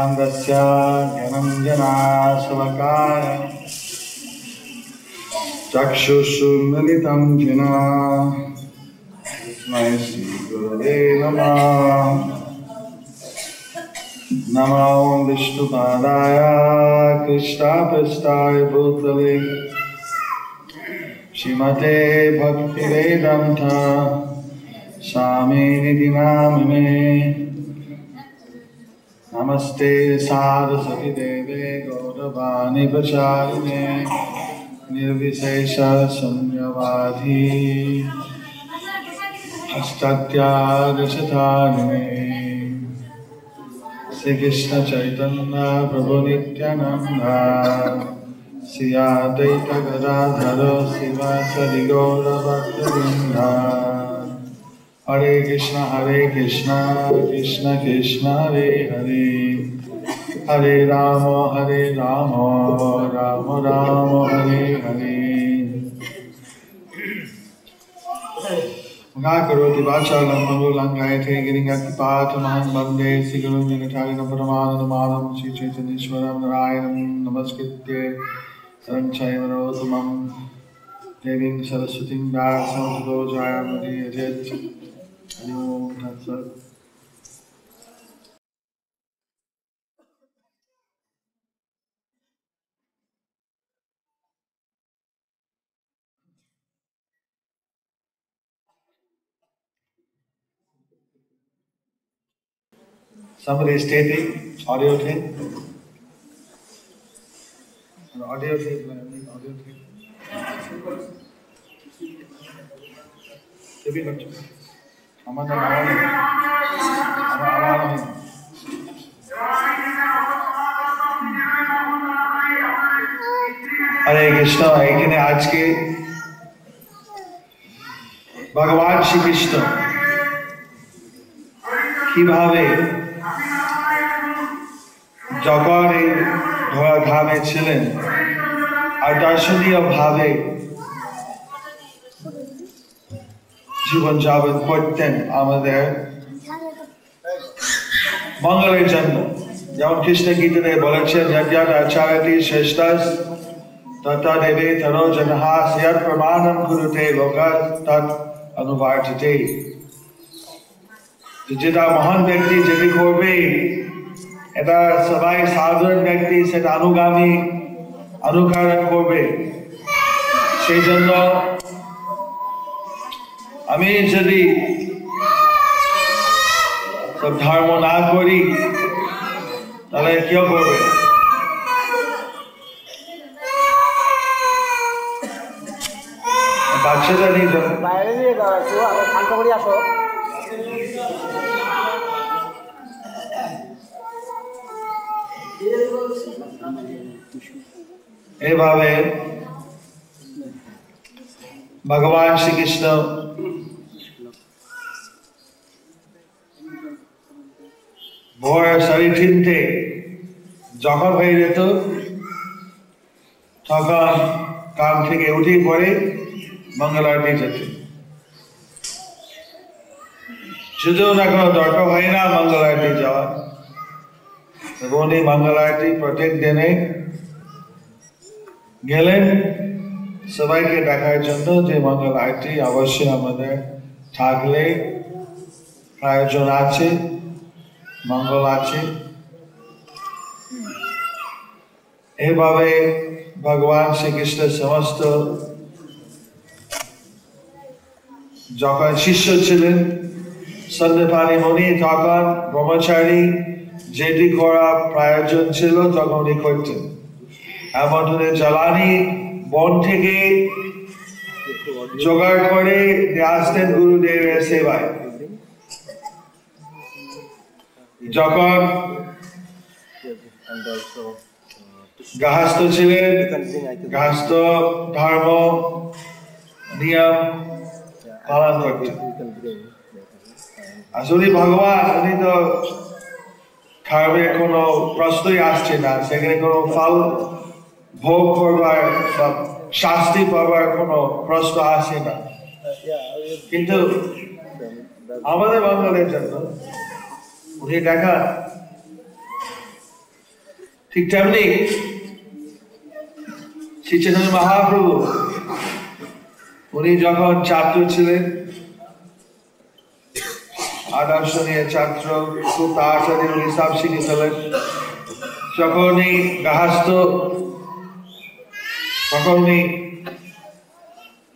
ज्ञानस्य ज्ञानञ्जनाशलाकया चक्षुषुन्मिलितं येन तस्मै श्रीगुरवे नमः। नमो विष्णुपादाय कृष्णपृष्ठाय भूतले श्रीमते भक्तिवेदान्त स्वामिनिधि नामिने। नमस्ते सारस्वती देवे गौरवाणी प्रचारिणे निर्विशेष शून्यवादी हस्तात्यागशतारिणे। श्री कृष्ण चैतन्य प्रभु नित्यानंद श्री अद्वैत गदाधर श्रीवासदि गौर भक्तवृंद। हरे कृष्ण कृष्ण कृष्ण हरे हरे, हरे राम राम राम हरे हरे। करोति वाचालं मनोलङ्घयते गिरिङ्गत्पातमहं वन्दे श्रीगुरुं जगद्धारिणं परमानन्दमाधवं श्रीचैतन्येश्वरं नारायणं नमस्कृत्य सरं चैव नरोत्तमं देवीं सरस्वतीं व्यासं ततो जयमुदीरयेत्। हरि ओम तत्सत्। Somebody is stating audio thing. Audio thing. Audio thing. Devi bachcho. Amanda Navani. हरे कृष्ण। এখানে আজকে ভগবান শ্রীকৃষ্ণ কিভাবে যখন এই ধরাধামে ছিলেন আর দর্শনীয় ভাবে জীবন যাপন করতেন আমাদের মঙ্গলের জন্য। যেমন কৃষ্ণ গীতাতে বলেছেন যজ্ঞাত আচারতি শ্রেষ্ঠস তথা দেবে তরো জনঃ স্যাৎ প্রমাণম কুরুতে লোকাৎ তৎ অনুবর্ততে। যেটা মহান ব্যক্তি যেটি করবে এটা সবাই সাধারণ ব্যক্তি সেটা অনুগামী অনুকরণ করবে। সেই জন্য আমি যদি সব ধর্ম না করি তাহলে কেউ করবে? বাচ্চাটা নিয়ে বাইরে নিয়ে যাও, একটু আগে শান্ত করে আসো। এভাবে ভগবান শ্রীকৃষ্ণ ভোর সাড়ে তিনটে যখন হয়ে যেত তখন কাম থেকে উঠে পড়ে মঙ্গল আরতি যেতেন। শুধু না কোনো দরকার হয় না মঙ্গল আরতি যাওয়া, উনি মঙ্গল আরতি প্রত্যেক দিনে গেলেন সবাইকে দেখার জন্য যে মঙ্গল আরতি অবশ্যই আমাদের থাকলে প্রয়োজন আছে, মঙ্গল আছে। এভাবে ভগবান শ্রীকৃষ্ণের সমস্ত যখন শিষ্য ছিলেন সন্দেপানি মুনি তখন ব্রহ্মচারী যেটি করা প্রয়োজন ছিল তখন উনি করতেন। এমন জ্বালানি বন থেকে জোগাড় করে আসতেন গুরুদেবের সেবায়। যখন গৃহস্থ ছিলেন, গৃহস্থ ধর্ম নিয়ম পালন করতেন। আসলে ভগবান উনি তো খাবে কোনো প্রশ্নই আসছে না, সেখানে কোনো ফল ভোগ করবার শাস্তি পাবার কোনো প্রশ্ন আসে না। কিন্তু আমাদের মঙ্গলের জন্য উনি দেখা ঠিক তেমনি শ্রী চৈতন্য মহাপ্রভু উনি যখন ছাত্র ছিলেন, আদর্শ নিয়ে ছাত্র, খুব তাড়াতাড়ি উনি সব শিখে ফেলেন। যখন উনি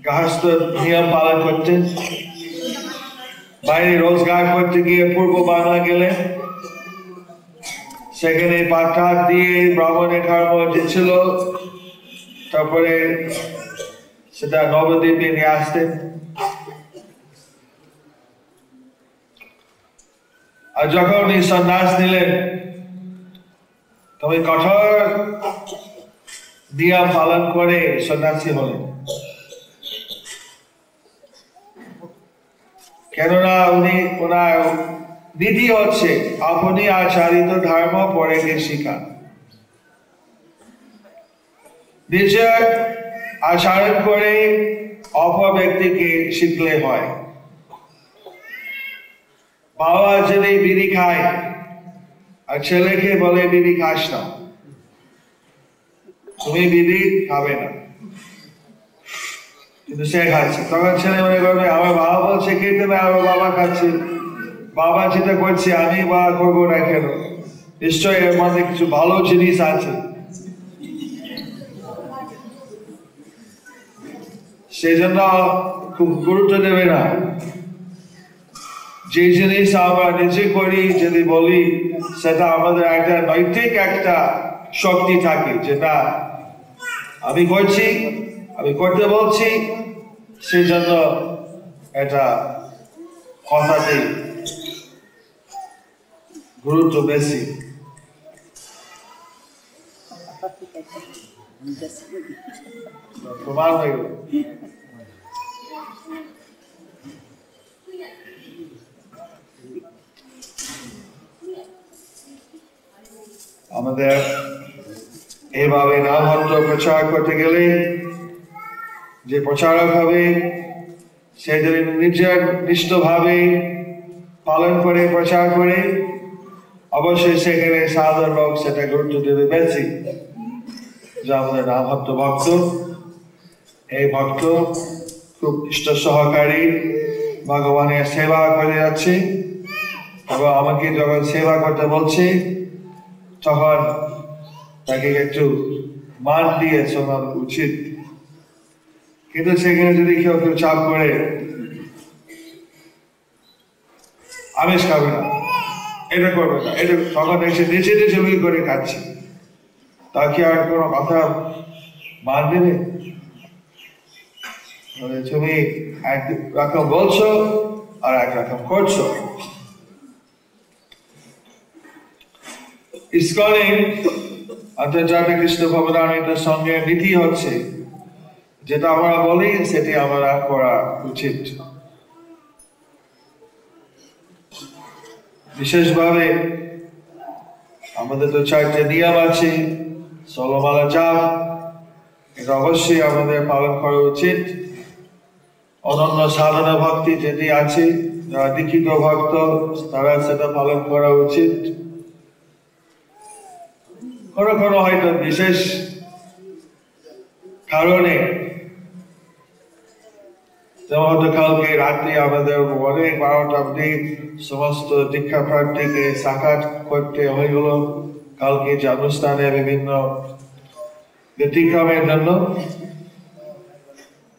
গার্হস্থ নিয়ম পালন করতেন, বাইরে রোজগার করতে গিয়ে পূর্ব বাংলা গেলেন, সেখানে পাঠাত দিয়ে ব্রাহ্মণের কর্ম দিচ্ছিল, তারপরে সেটা নবদ্বীপে নিয়ে আসতেন। আর যখন উনি সন্ন্যাস নিলেন, তবে কঠোর নিয়ম পালন করে সন্ন্যাসী হলেন। কেননা ওনার নীতি হচ্ছে আপনি আচারিত ধর্ম পরেকে শিখা। নিজের আচরণ করে অপর ব্যক্তিকে শিখলে হয়। বাবা যদি বিড়ি খায় আর ছেলেকে বলে বিড়ি খাস না, তুমি বিড়ি খাবে না, কিন্তু সে খাচ্ছে, তখন ছেলে মনে করবে আমার বাবা বলছে খেতে না, আমার বাবা খাচ্ছে, বাবা যেটা করছে আমি বা করবো না কেন, নিশ্চয়ই এর মধ্যে কিছু ভালো জিনিস আছে। সেই জন্য খুব গুরুত্ব দেবে না। যে জিনিস আমরা নিজে করি যদি বলি, সেটা আমাদের একটা নৈতিক একটা শক্তি থাকে, যেটা আমি করছি, আমি করতে বলছি, সেই জন্য এটা কথাতে গুরুত্ব বেশি। প্রমাণ হয়ে গেল। আমাদের এইভাবে নামহট্ট প্রচার করতে গেলে যে প্রচারক হবে, সে যদি নিজের নিষ্ঠভাবে পালন করে প্রচার করে, অবশ্যই সেখানে সাধারণ লোক সেটা গুরুত্ব দেবে বেশি। যে আমাদের নামহট্ট ভক্ত, এই ভক্ত খুব ইষ্ট সহকারী, ভগবানের সেবা করে যাচ্ছে, এবং আমাকে যখন সেবা করতে বলছে তখন তাকে একটু মান দিয়ে শোনা উচিত। কিন্তু সেখানে যদি কেউ চাপ করে আমিষ খাবে না, এটা করবে না, এটা তখন এসে নিচে নিচে করে খাচ্ছে, তাকে আর কোনো কথা মান দেবে? তুমি এক রকম বলছো আর এক রকম করছো। ইসকনে আন্তর্জাতিক কৃষ্ণ ভবনামৃতের সঙ্গে নীতি হচ্ছে, যেটা আমরা বলি সেটি আমরা করা উচিত। বিশেষভাবে আমাদের তো 4টে নিয়ম আছে, 16 মালা জাপ, এটা অবশ্যই আমাদের পালন করা উচিত। অনন্য সাধনা ভক্তি যেটি আছে, যারা দীক্ষিত ভক্ত, তারা সেটা পালন করা উচিত। কোনো কোনো হয়তো বিশেষ কারণে, যেমন হয়তো কালকে রাত্রে আমাদের অনেক 12টা অব্দি সমস্ত দীক্ষা প্রার্থীকে সাক্ষাৎ করতে হয়ে গেল, কালকে যে অনুষ্ঠানে বিভিন্ন ব্যতিক্রমের জন্য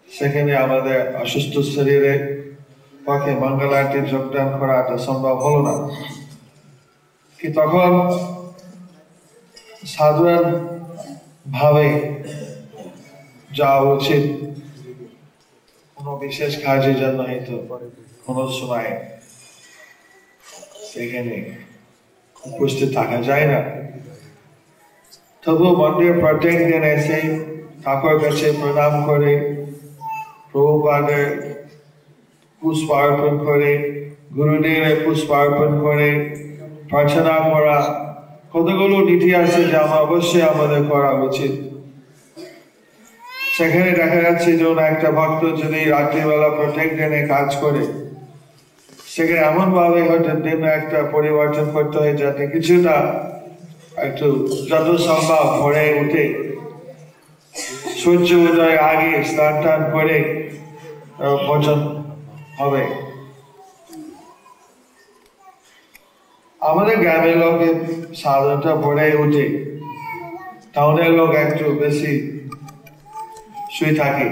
সেখানে আমাদের অসুস্থ শরীরে পক্ষে মঙ্গল আরতির যোগদান করাটা সম্ভব হলো না। কি তখন সাধারণ ভাবে যাওয়া উচিত, কোনো বিশেষ কাজের জন্য হয়তো কোনো সময় সেখানে উপস্থিত থাকা যায় না। তবু মন্দির প্রত্যেক দিন এসে ঠাকুর কাছে প্রণাম করে, প্রভুপাদের পুষ্পার্পণ করে, গুরুদেবের পুষ্পার্পণ করে প্রার্থনা করা, কতগুলো নীতি আছে যা অবশ্যই আমাদের করা উচিত। সেখানে দেখা যাচ্ছে যে একটা ভক্ত যদি রাত্রিবেলা প্রত্যেক দিনে কাজ করে, সেখানে এমন ভাবে হয়তো দিনে একটা পরিবর্তন করতে হয় যাতে কিছুটা একটু যত সম্ভব ভোরে উঠে সূর্য উদয়ের আগে স্নান টান করে ভোজন হবে। আমাদের গ্রামের লোকে সাধারণত ভোরে উঠে, টাউনের লোক একটু বেশি শুয়ে থাকে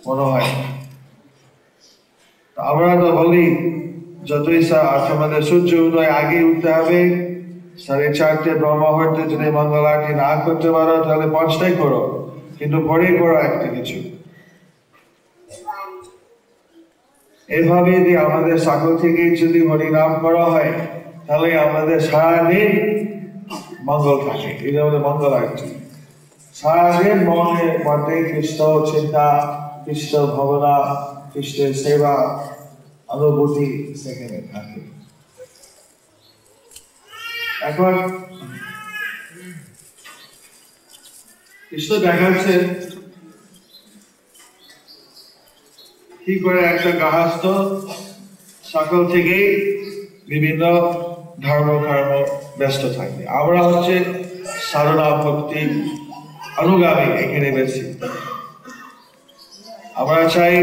মনে হয়। আমরা তো বলি যতই আমাদের সূর্য উদয় আগে উঠতে হবে, 4:30 ব্রহ্ম মুহূর্তে যদি মঙ্গল আরতি না করতে পারো তাহলে 5টায় করো, কিন্তু ভোরে করো একটা কিছু। এভাবে যদি আমাদের সকাল থেকে যদি হরিনাম করা হয় তাহলে আমাদের সারাদিন মঙ্গল থাকে। এটা আমাদের মঙ্গল আরতি। সারাদিন মনের মধ্যে কৃষ্ণ চিন্তা, কৃষ্ণ ভাবনা, কৃষ্ণের সেবা অনুভূতি সেখানে থাকে। এখন কৃষ্ণ দেখাচ্ছে কি করে একটা গার্হস্থ সকাল থেকে বিভিন্ন ধর্ম কর্ম ব্যস্ত থাকবে। আমরা হচ্ছে সাধনা ভক্তি অনুগামী এখানে বেশি। আমরা চাই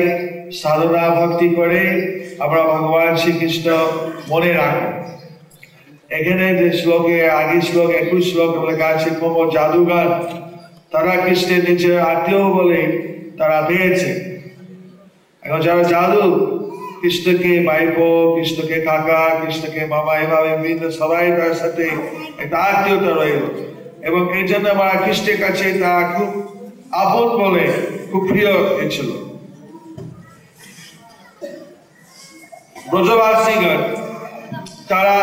সাধনা ভক্তি করে আমরা ভগবান শ্রীকৃষ্ণ মনে রাখবো। এখানে যে শ্লোকে আগে শ্লোক 21 শ্লোক লেখা আছে কোমর জাদুগার, তারা কৃষ্ণের নিজের আত্মীয় বলে তারা পেয়েছে। এখন যারা জাদু কৃষ্ণকে ভাইপো, কৃষ্ণকে কাকা, কৃষ্ণকে মামা, এভাবে বিভিন্ন সবাই তার সাথে একটা আত্মীয়তা রইল, এবং এই জন্য আমরা কৃষ্ণের কাছে তারা খুব আপন বলে খুব প্রিয় ছিল। ব্রজবাসীগণ তারা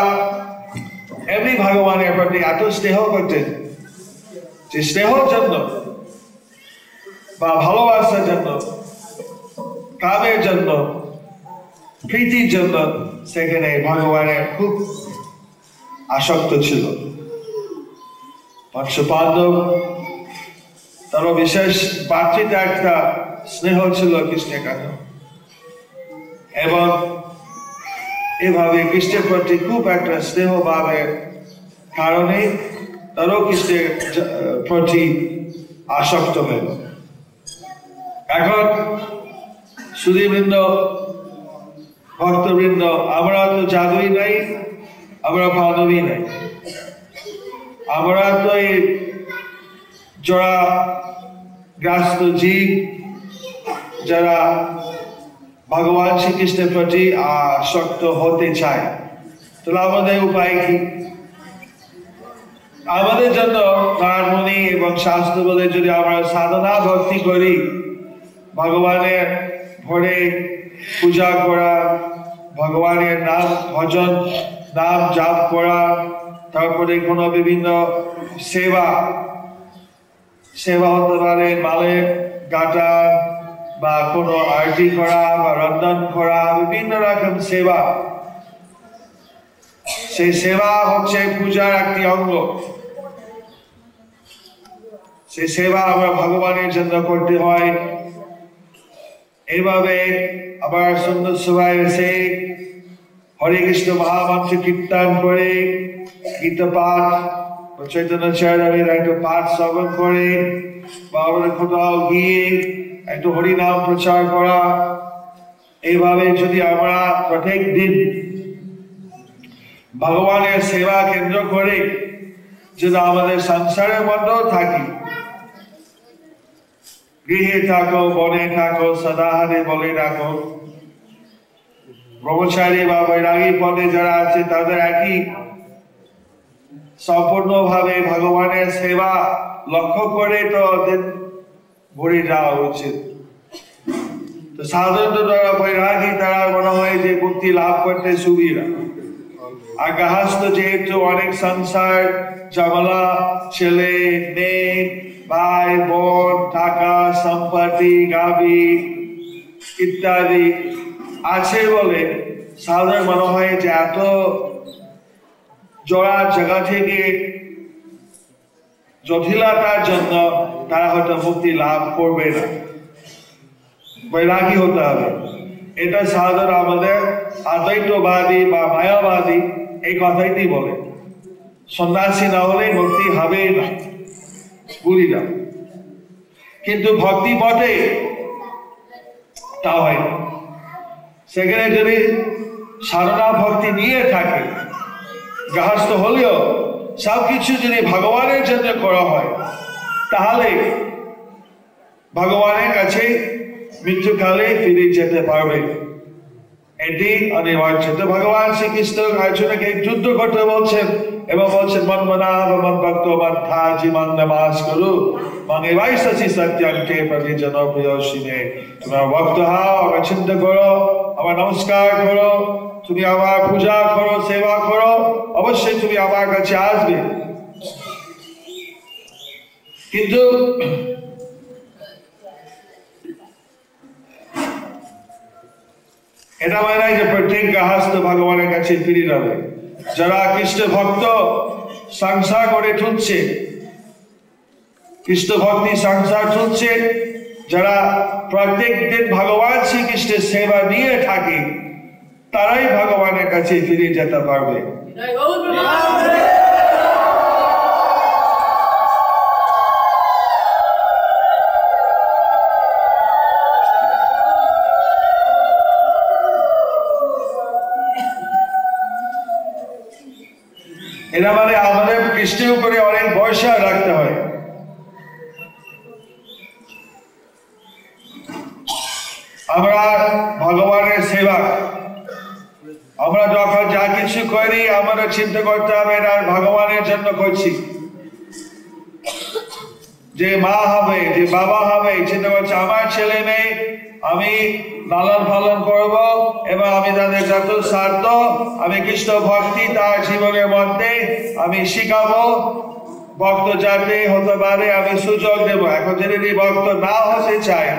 এমনি ভগবানের প্রতি এত স্নেহ করতেন যে স্নেহর জন্য বা ভালোবাসার জন্য, কামের জন্য, প্রীতির জন্য সেখানে ভগবানের খুব আসক্ত ছিল। পঞ্চপাণ্ডব তারও বিশেষ বাড়তিতে একটা স্নেহ ছিল কৃষ্ণের কাছে, এবং এভাবে কৃষ্ণের প্রতি খুব একটা স্নেহ ভাবের কারণে তারও কৃষ্ণের প্রতি আসক্ত হইল। এখন সুধীবৃন্দ, ভক্তবৃন্দ, আমরা তো জাদুই নাই, আমরা পাণ্ডবই নাই, আমরা তো এই জড়া গ্রাস্ত জীব যারা ভগবান শ্রীকৃষ্ণের প্রতি আসক্ত হতে চায়। তাহলে আমাদের উপায় কি? আমাদের জন্য নারায়ণমণি এবং শাস্ত্র বলে যদি আমরা সাধনা ভক্তি করি, ভগবানের ভরে পূজা করা, ভগবানের নাম ভজন নাম জাপ করা, তারপরে কোনো বিভিন্ন সেবা হতে পারে, মালে গাটা বা কোনো আরতি করা বা রন্ধন করা, বিভিন্ন রকম সেবা। সেই সেবা হচ্ছে পূজার একটি অঙ্গ। সেই সেবা আমরা ভগবানের জন্য করতে হয়। এইভাবে আবার সুন্দর সভায় এসে হরে কৃষ্ণ মহামন্ত্র কীর্তন করে, গীতা পাঠ, চৈতন্য চরণের একটা পাঠ শ্রবণ করে, বা আমরা কোথাও গিয়ে একটু হরিনাম প্রচার করা, এইভাবে যদি আমরা প্রত্যেক দিন ভগবানের সেবা কেন্দ্র করে যদি আমাদের সংসারের মধ্যেও থাকি, গৃহে থাকো, বনে থাকো, সদাহারে বলে রাখো, ব্রহ্মচারী বা বৈরাগী পদে যারা আছে তাদের একই সম্পূর্ণভাবে ভগবানের সেবা লক্ষ্য করে তো ঘুরে যাওয়া উচিত। তো সাধারণত যারা বৈরাগী তারা মনে হয় যে মুক্তি লাভ করতে সুবিধা, আর গার্হস্থ যেহেতু অনেক সংসার, ঝামেলা, ছেলে মেয়ে, ভাই বোন, টাকা সম্পত্তি, গাভী ইত্যাদি আছে বলে সাধারণ মনে হয় যে এত জোড়া জায়গা থেকে জটিলতার জন্য তারা হয়তো মুক্তি লাভ করবে না, বৈরাগী হতে হবে। এটা সাধারণ আমাদের অদ্বৈতবাদী বা মায়াবাদী এই কথাইটি বলে। সন্ন্যাসী না হলে ভক্তি হবে না, ভুলি না। কিন্তু ভক্তি পথে তা হয় না। সেখানে যদি সাধনা ভক্তি নিয়ে থাকে, গৃহস্থ হলেও সবকিছু যদি ভগবানের জন্য করা হয়, তাহলে ভগবানের কাছে মৃত্যুকালে ফিরে যেতে পারবে। এটি অনিবার্য। তো ভগবান শ্রীকৃষ্ণ অর্জুনকে যুদ্ধ করতে বলছেন এবং বলছেন মন মনাভ মন ভক্ত মন ধাজি মন নমাস করু মনে বাইশি সত্যঙ্কে প্রতিজন প্রিয়সিনে। তুমি আমার ভক্ত হও, আমার চিন্তা করো, আমার নমস্কার করো, তুমি আমার পূজা করো, সেবা করো, অবশ্যই তুমি আমার কাছে আসবে। কিন্তু এটা মানে নাই যে প্রত্যেক গৃহস্থ ভগবানের কাছে ফিরে যাবে। যারা কৃষ্ণ ভক্ত সংসার করে তুলছে, কৃষ্ণ ভক্তি সংসার চলছে, যারা প্রত্যেক দিন ভগবান শ্রীকৃষ্ণের সেবা নিয়ে থাকে, তারাই ভগবানের কাছে ফিরে যেতে পারবে। এরা মানে আমাদের কৃষ্ণের উপরে অনেক ভরসা রাখতে হয়। আমরা ভগবানের সেবা, আমরা যখন যা কিছু করি আমাদের চিন্তা করতে হবে এটা ভগবানের জন্য করছি। যে মা হবে, যে বাবা হবে, চিন্তা করছে আমার ছেলে মেয়ে আমি লালন পালন করব এবং আমি তাদের যত সাধ্য আমি কৃষ্ণ ভক্তি তার জীবনের মধ্যে আমি শিখাবো, ভক্ত যাতে হতে পারে আমি সুযোগ দেব। এখন যদি ভক্ত না হতে চায়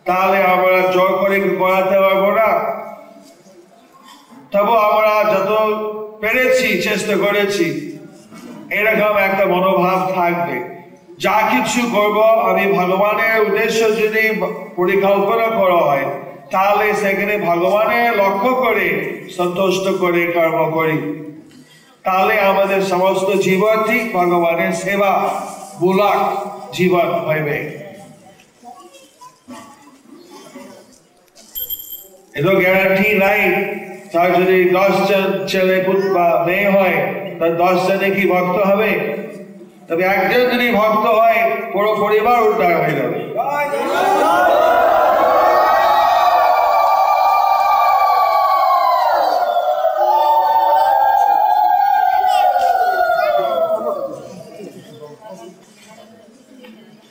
তাহলে আমরা জোর করে করাতে পারবো না। তবু আমরা যত পেরেছি চেষ্টা করেছি, এরকম একটা মনোভাব থাকবে। যা কিছু করব আমি ভগবানের উদ্দেশ্য যদি পরিকল্পনা করা হয়, তাহলে সেখানে ভগবানের লক্ষ্য করে সন্তুষ্ট করে কর্ম করি, তাহলে আমাদের সমস্ত জীবন ঠিক ভগবানের সেবা মূলক জীবন হইবে। এতো গ্যারান্টি নাই তার যদি 10 জন ছেলে বা মেয়ে হয় তার 10 জনে কি ভক্ত হবে? তবে একজন যদি ভক্ত হয় পুরো পরিবার উদ্ধার হয়ে যাবে।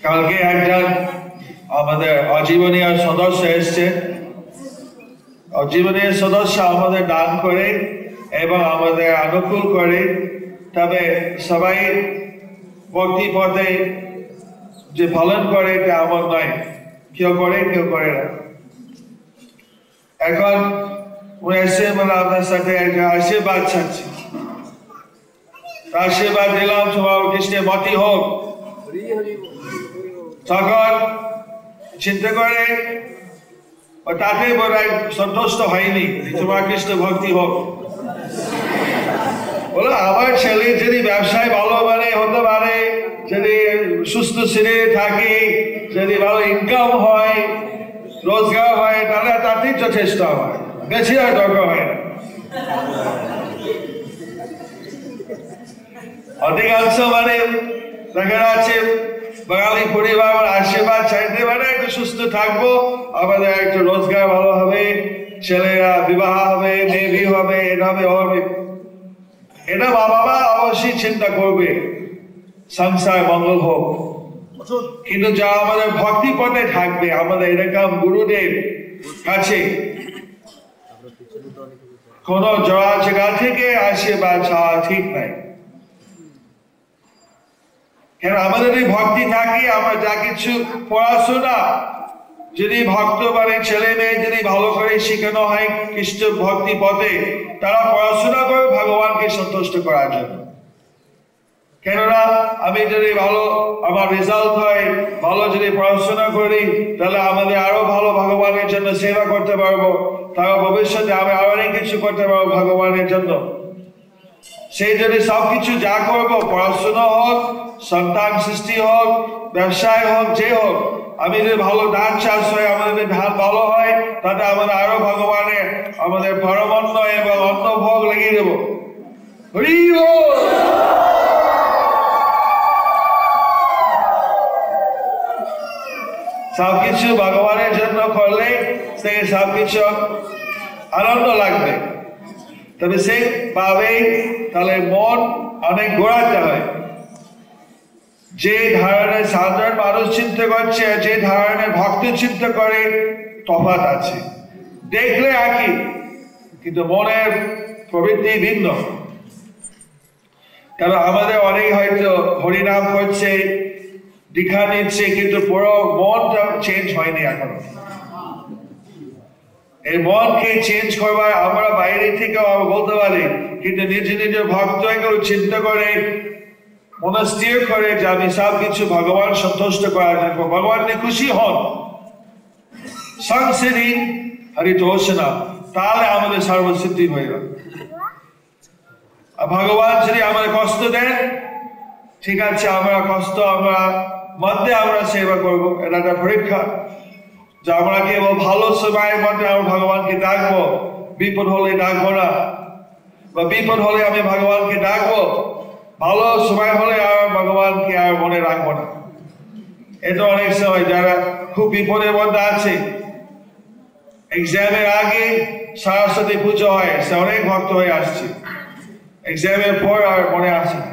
কালকে একজন আমাদের অজীবনীয় সদস্য এসছে। অজীবনীয় সদস্য আমাদের দান করে এবং আমাদের অনুকূল করে, তবে সবাই ভক্তি পথে যে পালন করে তা এমন নয়, কেউ করে কেউ করে না। এখন এসে মানে আপনার সাথে একটা আশীর্বাদ চাচ্ছি, আশীর্বাদ দিলাম তোমার কৃষ্ণের মতি হোক। তখন চিন্তা করে তাতে বোধহয় সন্তুষ্ট হয়নি, তোমার কৃষ্ণ ভক্তি হোক। বলো আমার ছেলে যদি ব্যবসায় ভালো মানে হতে পারে, যদি সুস্থ শরীরে থাকে, যদি ভালো ইনকাম হয়, রোজগার হয়, তাহলে তাতেই যথেষ্ট হয়, বেশি আর দরকার হয় না। অধিকাংশ মানে দেখা যাচ্ছে বাঙালি পরিবার আশীর্বাদ চাইতে পারে একটু সুস্থ থাকবো, আমাদের একটু রোজগার ভালো হবে, ছেলেরা বিবাহ হবে, মেয়ে বিয়ে হবে, এটা হবে হবে। এটা বাবা মা অবশ্যই চিন্তা করবে সংসার মঙ্গল হোক। কিন্তু যা আমাদের ভক্তি পথে থাকবে, আমাদের এরকম গুরুদেব কাছে কোন জড়া জায়গা থেকে আশীর্বাদ চাওয়া ঠিক নাই। কেন আমাদের এই ভক্তি থাকে, আমরা যা কিছু পড়াশোনা যদি ভক্ত মানে ছেলে মেয়ে যদি ভালো করে শেখানো হয় কৃষ্ণ ভক্তি পথে, তারা পড়াশোনা করে ভগবানকে সন্তুষ্ট করার জন্য। কেননা আমি যদি ভালো আমার রেজাল্ট হয়, ভালো যদি পড়াশোনা করি, তাহলে আমাদের আরো ভালো ভগবানের জন্য সেবা করতে পারবো, তারা ভবিষ্যতে আমি আরো অনেক কিছু করতে পারবো ভগবানের জন্য। সেই জন্য সবকিছু যা করবো, পড়াশোনা হোক, সন্তান সৃষ্টি হোক, ব্যবসায় হোক, যে হোক, আমি যদি ভালো ধান চাষ হয়, আমাদের যদি ধান ভালো হয়, তাতে আমাদের আরো ভগবানের আমাদের পরমান্ন এবং অন্ন ভোগ লাগিয়ে দেবো। হরি বল। সবকিছু ভগবানের জন্য করলে সেই সবকিছু আনন্দ লাগবে। তবে সেইভাবে তাহলে মন অনেক ঘোরাতে হয়। যে ধরনের সাধারণ মানুষ চিন্তা করছে, যে ধরনের ভক্ত চিন্তা করে, তফাৎ আছে। দেখলে একই, কিন্তু মনের প্রবৃত্তি ভিন্ন। কারণ আমাদের অনেক হয়তো হরিনাম করছে, দীক্ষা নিচ্ছে, কিন্তু পুরো মনটা চেঞ্জ হয়নি এখনো। এই মনকে চেঞ্জ করবার আমরা বাইরে থেকে বলতে পারি, কিন্তু নিজে নিজের ভক্ত এগুলো চিন্তা করে, মনস্থির করে যে আমি সব কিছু ভগবান সন্তুষ্ট করার জন্য, ভগবান খুশি হন, সংসিদ্ধি হরিতোষণা, তাহলে আমাদের সর্বসিদ্ধি হয়ে গেল। আর ভগবান যদি আমাদের কষ্ট দেন, ঠিক আছে, আমরা কষ্ট আমরা মধ্যে আমরা সেবা করবো, এটা একটা পরীক্ষা। যে আমরা কেবল ভালো সময়ের মধ্যে আমরা ভগবানকে ডাকবো, বিপদ হলে ডাকবো না, বা বিপদ হলে আমি ভগবানকে ডাকবো, ভালো সময় হলে আর ভগবানকে আর মনে রাখবো না। এটা অনেক সময় যারা খুব বিপদের মধ্যে আছে, এক্সামের আগে সরস্বতী পুজো হয়, সে অনেক ভক্ত হয়ে আসছে, এক্সামের পর আর মনে আসে না।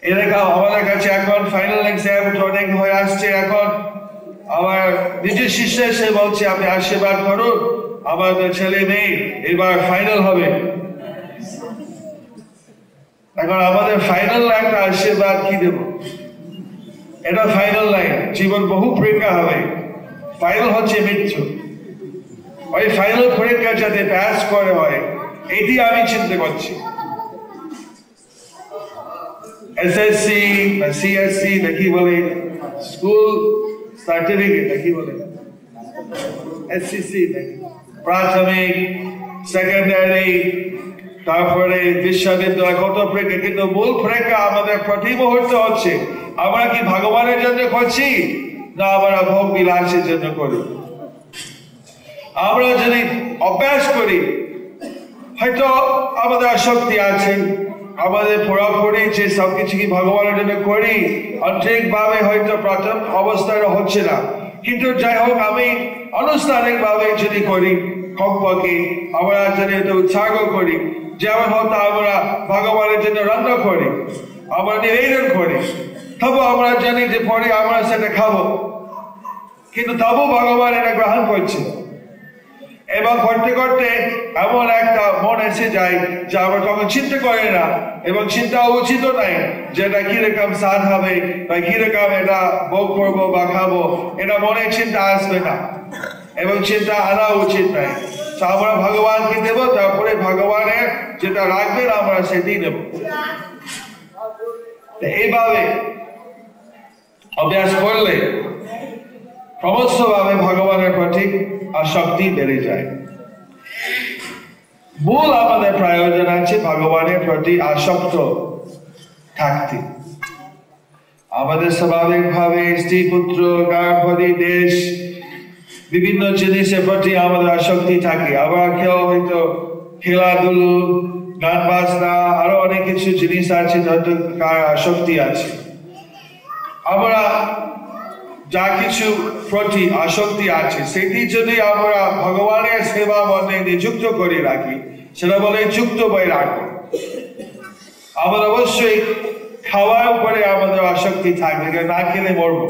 এরকম আমাদের কাছে এখন ফাইনাল এক্সাম অনেক হয়ে আসছে। এখন আমার নিজের শিষ্য এসে বলছে, আপনি আশীর্বাদ করুন, আমাদের ছেলে মেয়ে এবার ফাইনাল হবে। এখন আমাদের ফাইনাল একটা আশীর্বাদ কি দেব? এটা ফাইনাল নাই, জীবন বহু পরীক্ষা হবে, ফাইনাল হচ্ছে মৃত্যু। ওই ফাইনাল পরীক্ষা যাতে পাস করে হয়, এটি আমি চিন্তা করছি। এসএসসি বা সিএসসি নাকি বলে, স্কুল সার্টিফিকেট নাকি বলে, এসসিসি নাকি, প্রাথমিক, সেকেন্ডারি, তারপরে বিশ্ববিদ্যালয়, কত পরীক্ষা। কিন্তু মূল পরীক্ষা আমাদের প্রতি মুহূর্তে হচ্ছে, আমরা কি ভগবানের জন্য করছি না আমরা ভোগ বিলাসের জন্য করি? আমরা যদি অভ্যাস করি, হয়তো আমাদের আসক্তি আছে, আমাদের পুরোপুরি যে সবকিছু কি ভগবানের জন্য করি, আন্তরিক ভাবে হয়তো প্রথম অবস্থায় হচ্ছে না, কিন্তু যাই হোক আমি আনুষ্ঠানিক ভাবে যদি করি, কমপক্ষে আমরা যদি উৎসাহ করি, যেমন হয়তো আমরা ভগবানের জন্য রান্না করি, আমরা নিবেদন করি, তবু আমরা জানি যে পরে আমরা সেটা খাবো, কিন্তু তবু ভগবান এটা গ্রহণ করছে। এবং করতে করতে এমন একটা মন এসে যায় যে আমরা তখন চিন্তা করি না, এবং চিন্তা উচিত নাই যেটা কিরকম স্বাদ হবে বা কিরকম এটা ভোগ করবো বা খাবো, এটা মনে চিন্তা আসবে না, এবং চিন্তা আনা উচিত নাই। আমরা ভগবানকে দেবো, তারপরে ভগবানের যেটা রাখবেন আমরা সেটি নেব। এইভাবে অভ্যাস করলে ক্রমশ ভাবে ভগবানের প্রতি আসক্তি বেড়ে যায়। মূল আমাদের প্রয়োজন আছে ভগবানের প্রতি আসক্ত থাকতে। আমাদের স্বাভাবিক ভাবে স্ত্রী, পুত্র, গার্ভবতী, দেশ, বিভিন্ন জিনিসের প্রতি আমাদের আসক্তি থাকে। আবার কেউ হয়তো খেলাধুলো, গান বাজনা, আরো অনেক কিছু জিনিস আছে হয়তো কার আসক্তি আছে। আমরা যা কিছু প্রতি আসক্তি আছে সেটি যদি আমরা ভগবানের সেবা মধ্যে নিযুক্ত করে রাখি, সেটা বলে যুক্ত বৈরাগ্য। আমাদের অবশ্যই খাওয়ার উপরে আমাদের আসক্তি থাকবে, না খেলে মরবো।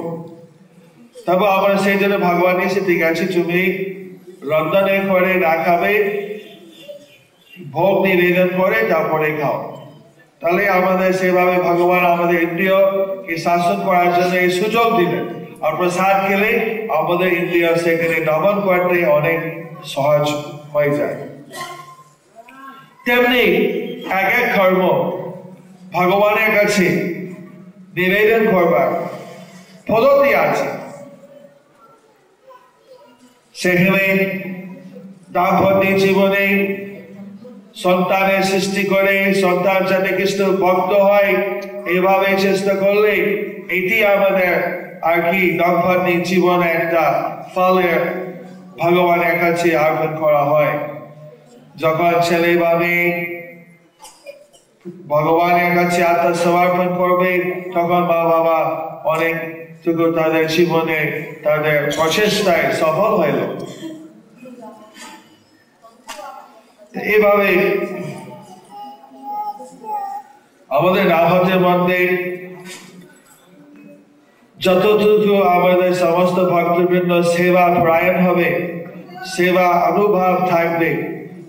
তবে আমরা সেই জন্য ভগবান এসে, ঠিক আছে তুমি রন্ধনে করে না খাবে, ভোগ নিবেদন করে তারপরে খাও। তাহলে আমাদের সেভাবে ভগবান আমাদের ইন্দ্রিয়কে শাসন করার জন্য এই সুযোগ দিলেন। আর প্রসাদ খেলে আমাদের ইন্দ্রিয় সেখানে দমন করতে অনেক সহজ হয়ে যায়। তেমনি এক এক কর্ম ভগবানের কাছে নিবেদন করবার পদ্ধতি আছে। সেখানে দাম্পত্য জীবনে সন্তানের সৃষ্টি করে সন্তান যাতে কৃষ্ণ ভক্ত হয় এইভাবে চেষ্টা করলে এটি আমাদের আর কি দাম্পত্য জীবনে একটা ফলের ভগবানের কাছে অর্পণ করা হয়। যখন ছেলে ভাবে ভগবানের কাছে আত্মসমর্পণ করবে তখন মা বাবা অনেকটুকু তাদের জীবনে তাদের প্রচেষ্টায় সফল হইল। এইভাবে আমাদের রাহতের মধ্যে যতটুকু আমাদের সমস্ত ভক্তবৃন্দ সেবা পরায়ণ হবে, সেবা অনুভব থাকবে,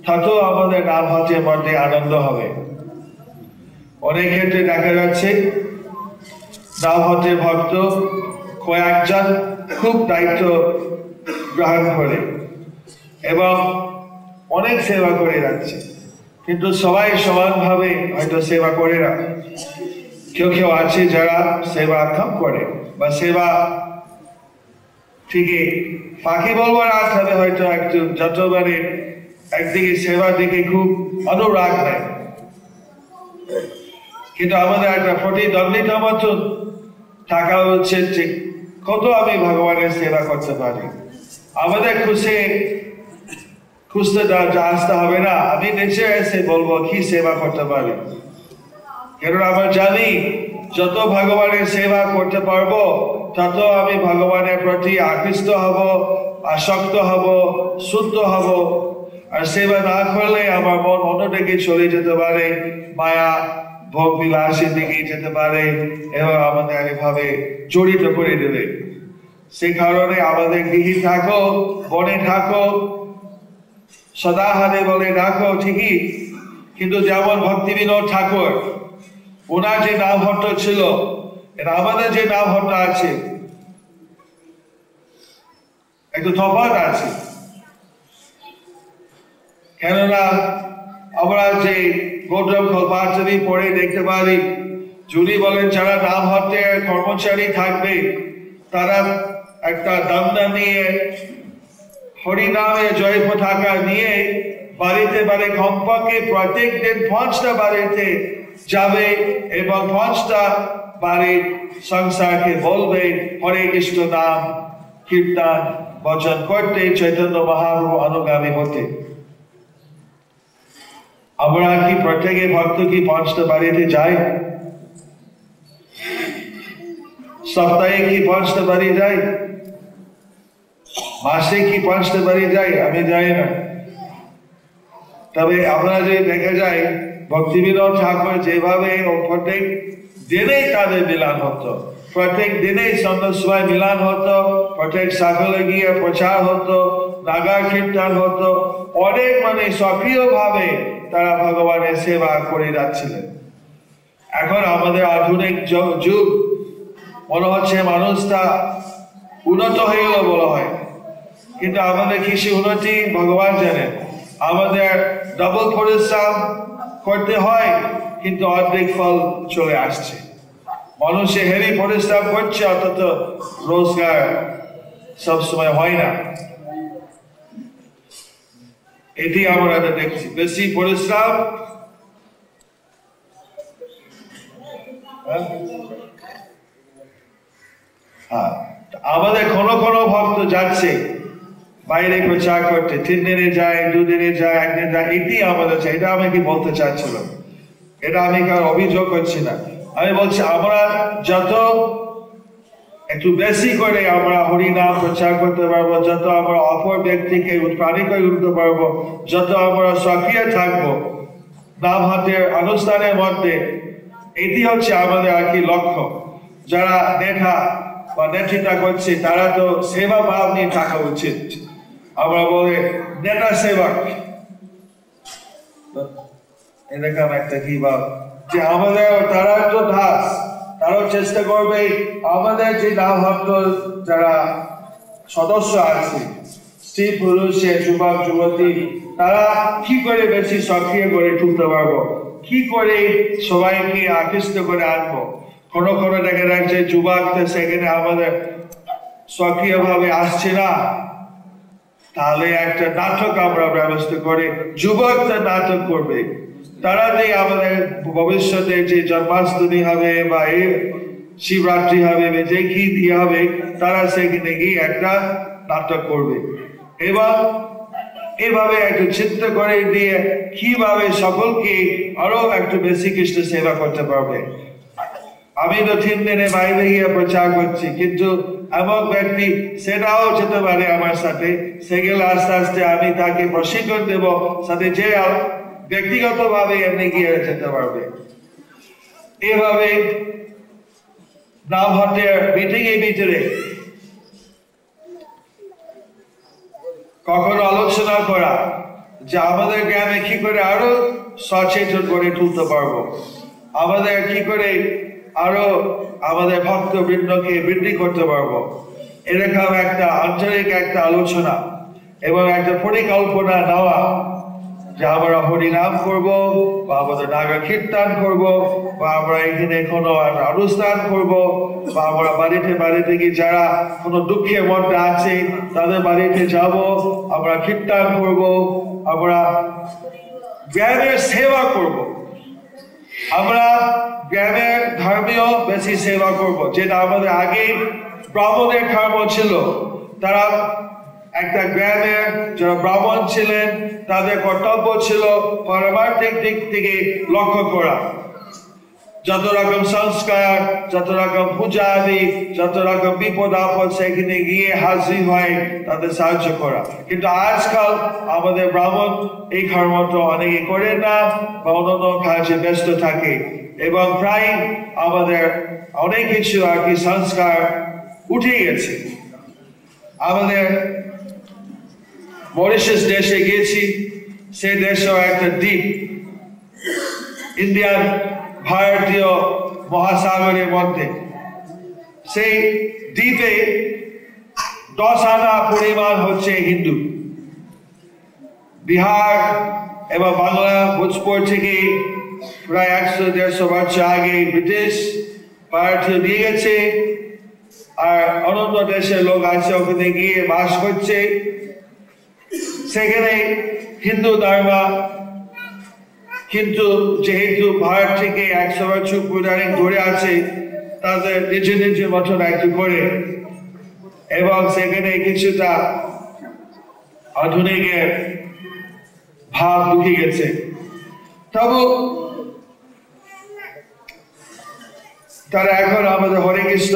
তত আমাদের রাহতের মধ্যে আনন্দ হবে। অনেক ক্ষেত্রে দেখা যাচ্ছে রাহতের ভক্ত কয়েকজন খুব দায়িত্ব গ্রহণ করে এবং অনেক সেবা করে যাচ্ছে, কিন্তু সবাই সমানভাবে হয়তো সেবা করে না। কেউ কেউ আছে যারা সেবা কম করে বা সেবা ঠিকই ফাঁকি বলবো না, তবে হয়তো একটু যত মানে একদিকে সেবা দিকে খুব অনুরাগ নেয়, কিন্তু আমাদের একটা প্রতিদ্বন্দ্বিতা মতন থাকা উচিত যে কত আমি ভগবানের সেবা করতে পারি। আমাদের খুঁজতে আসতে হবে না, আমি নিচে এসে বলবো কি সেবা করতে পারি, কারণ আমরা জানি যত ভগবানের সেবা করতে পারবো তত আমি ভগবানের প্রতি আকৃষ্ট হব, আসক্ত হব, শুদ্ধ হব। আর সেবা না করলে আমার মন অন্যদিকে চলে যেতে পারে, মায়া ভোগ বিলাসের দিকে যেতে পারে এবং আমাদের এভাবে জড়িত করে দেবে। সেই কারণে আমাদের গৃহী থাকো, বনে থাকো, সদাহারে বলে রাখো ঠিকই, কিন্তু যেমন ভক্তিবিনোদ ঠাকুর ওনার যে নাম ভট্ট ছিল, আমাদের যে নাম ভট্ট আছে একটু তফাৎ আছে। কেননা আমরা যে গৌতম কল্পাচারী পড়ে দেখতে পারি, যদি বলেন যারা নাম ভট্টের কর্মচারী থাকবে তারা একটা দমনা নিয়ে হরিনামে জয় পতাকা নিয়ে বাড়িতে বাড়ি কমপক্ষে প্রত্যেক দিন 5টা বাড়িতে যাবে এবং 5টা বাড়ির সংসারকে বলবে হরে কৃষ্ণ নাম কীর্তন ভজন করতে, চৈতন্য মহাপ্রভু অনুগামী হতে। আমরা কি প্রত্যেকে ভক্ত কি 5টা বাড়িতে যাই? সপ্তাহে কি 5টা বাড়ি যাই? মাসে কি 5টা বাড়ি যাই? আমি যাই না। তবে আমরা যে দেখা যায় ভক্তিবিনোদ ঠাকুর যেভাবে প্রত্যেক দিনেই তাদের মিলন হতো, প্রত্যেক দিনেই সন্ধ্যায় মিলন হতো, প্রত্যেক সকালে গিয়ে প্রচার হতো, নাগার কীর্তন হতো, অনেক মানে সক্রিয় ভাবে তারা ভগবানের সেবা করে যাচ্ছিলেন। এখন আমাদের আধুনিক যুগ মনে হচ্ছে মানুষটা উন্নত হয়ে গেল বলা হয়, কিন্তু আমাদের কৃষি উন্নতি ভগবান জানেন। আমাদের ডবল পরিশ্রম করতে হয় কিন্তু অর্ধেক ফল চলে আসছে। মানুষে হেভি পরিশ্রম করছে অথচ রোজগার সবসময় হয় না। এটি আমরা দেখছি, বেশি পরিশ্রম আমাদের কোনো ভক্ত যাচ্ছে বাইরে প্রচার করতে, 3 দিনে যায়, 2 দিনে যায়, 1 দিন যায়, এটি আমাদের চাই। এটা আমি কি বলতে চাচ্ছিলাম, এটা আমি কারো অভিযোগ করছি না। আমি বলছি আমরা যত একটু বেশি করে আমরা হরিনাম প্রচার করতে পারবো, যত আমরা অপর ব্যক্তিকে উৎপ্রাণিত করতে পারবো, যত আমরা সক্রিয় থাকবো নাম হাতের অনুষ্ঠানের মধ্যে, এটি হচ্ছে আমাদের আর কি লক্ষ্য। যারা নেতা বা নেতৃত্ব করছে তারা তো সেবা ভাব নিয়ে থাকা উচিত। আমরা বলে নেতা সেবক, এরকম একটা কি ভাব যে আমাদের তারা তো দাস, তারাও চেষ্টা করবে আমাদের যে নাম ভক্ত যারা সদস্য আছে, স্ত্রী পুরুষে যুবক যুবতী, তারা কি করে বেশি সক্রিয় করে তুলতে পারবো, কি করে সবাইকে আকৃষ্ট করে আনবো। কোনো দেখা যাচ্ছে যুবক সেখানে আমাদের সক্রিয় ভাবে আসছে না, তাহলে একটা নাটক আমরা ব্যবস্থা করে যুবকরা নাটক করবে, তারা যে আমাদের ভবিষ্যতে যে জন্মাষ্টমী হবে বা শিবরাত্রি হবে বা যে কি দিয়ে হবে, তারা সেখানে গিয়ে একটা নাটক করবে এবং এভাবে একটু চিন্তা করে দিয়ে কিভাবে সকলকে আরো একটু বেশি কৃষ্ণ সেবা করতে পারবে। আমি তো 3 দিনে বাইরে গিয়ে প্রচার করছি, কিন্তু এমন ব্যক্তি সেটাও যেতে পারে আমার সাথে, সেগুলো আস্তে আস্তে আমি তাকে প্রশিক্ষণ দেব, সাথে যে ব্যক্তিগত ভাবে এমনি গিয়ে যেতে পারবে। এভাবে নামহট্টের মিটিং এর ভিতরে কখনো আলোচনা করা যে আমাদের গ্রামে কি করে আরো সচেতন করে তুলতে পারবো, আমাদের কি করে আরো আমাদের ভক্তবৃন্দকে বৃদ্ধি করতে পারবো, এরকম একটা আন্তরিক একটা আলোচনা এবং একটা পরিকল্পনা নেওয়া যে আমরা হরিনাম করব বা আমাদের নাগা কীর্তন করব বা আমরা এখানে কোনো অনুষ্ঠান করব বা আমরা বাড়িতে বাড়িতে গিয়ে যারা কোনো দুঃখের মধ্যে আছে তাদের বাড়িতে যাব, আমরা কীর্তন করব, আমরা জ্ঞানের সেবা করব, আমরা জ্ঞানের ধর্মীয় বেশি সেবা করব, যেটা আমাদের আগে ব্রাহ্মণের ধর্ম ছিল। তারা একটা গ্রামে যারা ব্রাহ্মণ ছিলেন তাদের কর্তব্য ছিল পারমার্থিক দিক থেকে লক্ষ্য করা, যত রকম সংস্কার, যত রকম পূজা আদি, যত রকম বিপদ আপদ সেখানে গিয়ে হাজির হয় তাদের সাহায্য করা। কিন্তু আজকাল আমাদের ব্রাহ্মণ এই কর্মটা অনেকে করে না বা অন্যান্য কাজে ব্যস্ত থাকে এবং প্রায় আমাদের অনেক কিছু আর কি সংস্কার উঠে গেছে। আমাদের মরিশাস দেশে গেছি, সে দেশেও একটা দ্বীপ ইন্ডিয়ান ভারতীয় মহাসাগরের মধ্যে, সেই দ্বীপে 10 আনা পরিমাণ হচ্ছে হিন্দু। বিহার এবং বাংলা ভোজপুর থেকে প্রায় 100-150 বছর আগে ব্রিটিশ ভারতীয় দিয়ে গেছে, আর অন্যান্য দেশের লোক আছে ওখানে গিয়ে বাস করছে। সেখানে হিন্দু ধর্ম, কিন্তু যেহেতু ভারত থেকে 100 বছর পুরাণিক ধরে আছে, তাদের নিজের নিজের মতন একটু করে এবং সেখানে কিছুটা আধুনিকের ভাব ঢুকে গেছে। তবু তারা এখন আমাদের হরে কৃষ্ণ